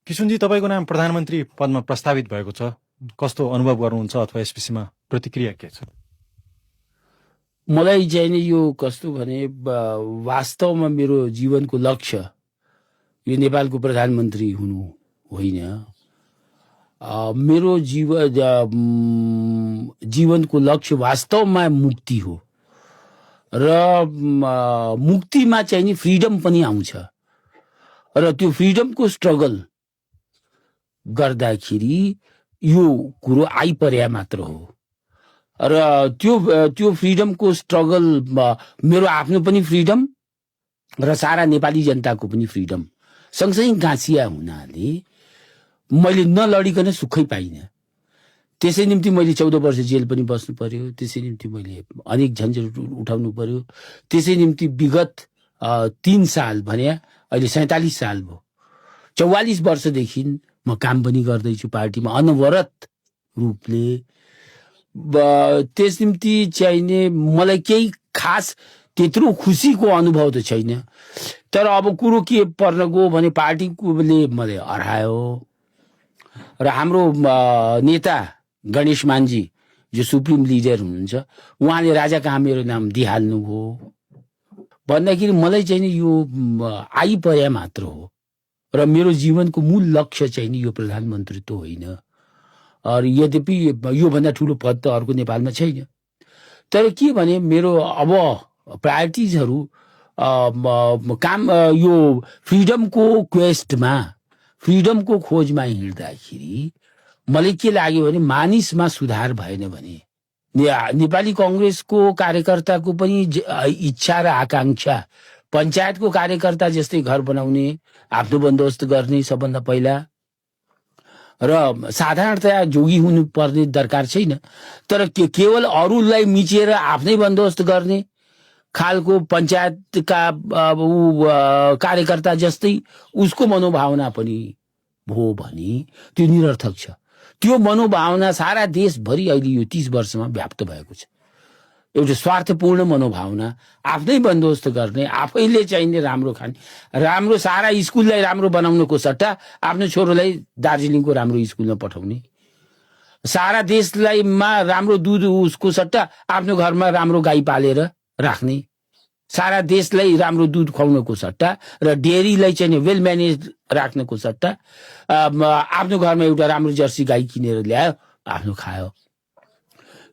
किशुनजी, तपाईँको नाम प्रधानमन्त्री पदमा प्रस्तावित भएको छ। कस्तो अनुभव गर्नुहुन्छ अथवा यस विषयमा प्रतिक्रिया के छ? मलाई चाहिँ नि यो कस्तो भने वास्तवमा मेरो जीवनको लक्ष्य यो नेपालको प्रधानमन्त्री हुनु होइन। मेरो जीवनको लक्ष्य वास्तवमा मुक्ति हो र मुक्तिमा चाहिँ नि फ्रिडम पनि आउँछ र त्यो फ्रिडमको स्ट्रगल गर्दाखेरि यो कुरो आइपर्या मात्र हो र त्यो फ्रिडमको स्ट्रगल मेरो आफ्नो पनि फ्रिडम र सारा नेपाली जनताको पनि फ्रिडम सँगसँगै गाँसिया हुनाले मैले नलडिकन सुखै पाइनँ। त्यसै निम्ति मैले 14 वर्ष जेल पनि बस्नु पर्यो, त्यसै निम्ति मैले अनेक झन्झट उठाउनु पर्यो, त्यसै निम्ति विगत 3 साल भने अहिले 47 साल भयो, 44 वर्षदेखि म काम पनि गर्दैछु पार्टीमा अनवरत रूपले। त्यस निम्ति चाहिने मलाई केही खास त्यत्रो खुसीको अनुभव त छैन। तर अब कुरो के पर्न गयो भने पार्टीले मलाई हरायो र हाम्रो नेता गणेश मानजी जो सुप्रिम लिडर हुनुहुन्छ उहाँले राजा कहाँ मेरो नाम दिइहाल्नु हो भन्दाखेरि मलाई चाहिँ नि यो आइपर्या मात्र हो र मेरो जीवनको मूल लक्ष्य चाहिँ नि यो प्रधानमन्त्रीत्व होइन। और यद्यपि योभन्दा ठुलो पद त अर्को नेपालमा छैन। तर के भने मेरो अब प्रायोरिटिजहरू काम यो फ्रिडमको क्वेस्टमा फ्रिडमको खोजमा हिँड्दाखेरि मलाई के लाग्यो भने मानिसमा सुधार भएन भने नेपाली कांग्रेसको कार्यकर्ताको पनि इच्छा र आकांक्षा पञ्चायतको कार्यकर्ता जस्तै घर बनाउने आफ्नो बन्दोबस्त गर्ने सबभन्दा पहिला र साधारणतया जोगी हुनु पर्ने दरकार छैन। तर केवल अरूलाई मिचेर आफ्नै बन्दोबस्त गर्ने खालको पञ्चायतका कार्यकर्ता जस्तै उसको मनोभावना पनि हो भने त्यो निरर्थक छ। त्यो मनोभावना सारा देशभरि अहिले यो 30 वर्षमा व्याप्त भएको छ। एउटा स्वार्थपूर्ण मनोभावना, आफ्नै बन्दोबस्त गर्ने, आफैले चाहिने राम्रो खाने, राम्रो सारा स्कुललाई राम्रो बनाउनको सट्टा आफ्नो छोरोलाई दार्जिलिङको राम्रो स्कुलमा पठाउने, सारा देशलाई राम्रो दुध उसको सट्टा आफ्नो घरमा राम्रो गाई पालेर राख्ने, सारा देशलाई राम्रो दुध खुवाउनको सट्टा र डेयरीलाई चाहिँ वेल म्यानेज राख्नको सट्टा आफ्नो घरमा एउटा राम्रो जर्सी गाई किनेर ल्यायो, आफ्नो खायो।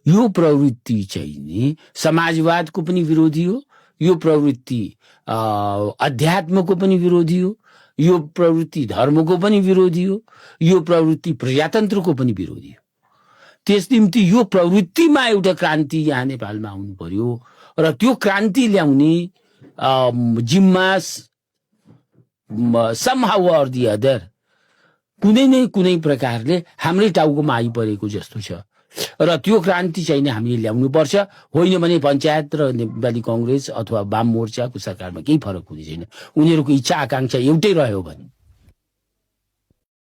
यो प्रवृत्ति चाहिँ नि समाजवादको पनि विरोधी हो, यो प्रवृत्ति अध्यात्मको पनि विरोधी हो, यो प्रवृत्ति धर्मको पनि विरोधी हो, यो प्रवृत्ति प्रजातन्त्रको पनि विरोधी हो। त्यस निम्ति यो प्रवृत्तिमा एउटा क्रान्ति यहाँ नेपालमा आउनु पर्यो र त्यो क्रान्ति ल्याउने जिम्मा समहाउ अर दि अदर कुनै न कुनै प्रकारले हाम्रै टाउकोमा आइपरेको जस्तो छ र त्यो क्रान्ति चाहिँ नि हामीले ल्याउनु पर्छ। होइन भने पञ्चायत र नेपाली कांग्रेस अथवा वाम मोर्चाको सरकारमा केही फरक हुने छैन। उनीहरूको इच्छा आकांक्षा एउटै रह्यो भने